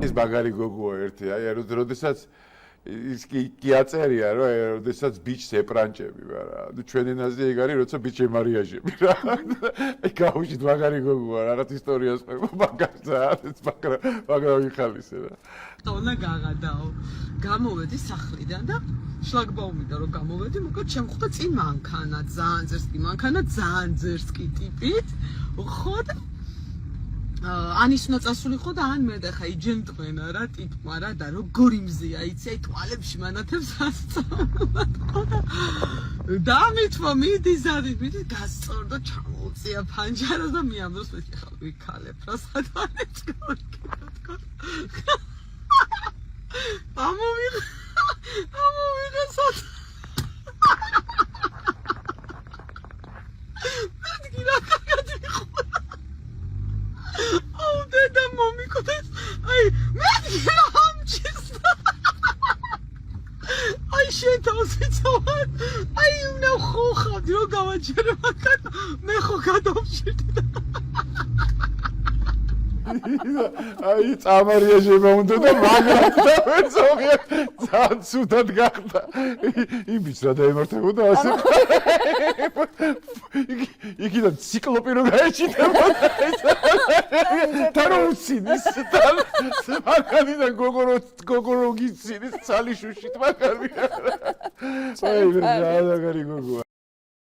ეს მაგარი გოგოა ერთი, აი როდესაც ის კი აწერია, რომ როდესაც ბიჭს ეპრანჭები, მაგრამ ნუ ჩვენ ენაზე ეგ არის, როცა ბიჭი ემარიაჟები რა. აი გაუშვით მაგარი გოგოა, რაღაც ისტორიას ყვება მაგარსა, მაგრამ ვიხალისე რა. ტონა გაღადაო. გამოვედი სახლიდან და შლაგბაუმიდან რომ გამოვედი, მოკლედ შემხვდა წინ მანქანა, ძალიან ძერსკი მანქანა, ძალიან ძერსკი ტიპით. ხო და ანის უნდა წასულიყო და ან მე და ხა იჯენტყვენა რა ტიპმა რა და როგორი მზია იცი აი თვალებში მანათებს ასწავლად ხო და ამითმა მიდი ზარი მიდი გასწორდა ჩამოუწია ფანჯარას და მიამბობს მე ხა ვიქალებ რა სადანეც გორკეთო ამოვიღე სად მეთქი რა კაგადიხო აუ დედა მომიკოდეს აი მეთქი რა ამჩის აი შენ თავსიცავად აი უნდა ხოხავდი რომ გავაჩერე მაგათ მე ხო გადავშირდი აი წამარიაჟება უნდა და მაგრამ დავეცოღე ძალიან ცუდად გახდა იმის რა დაემართებოდა ასე იქიდან ციკლოპი რო გაეჩინებოდა თანო უცინის მაგალიდან გოგორო გიცინის ცალი შუშით მაგალია აი რა დაგარი გოგოა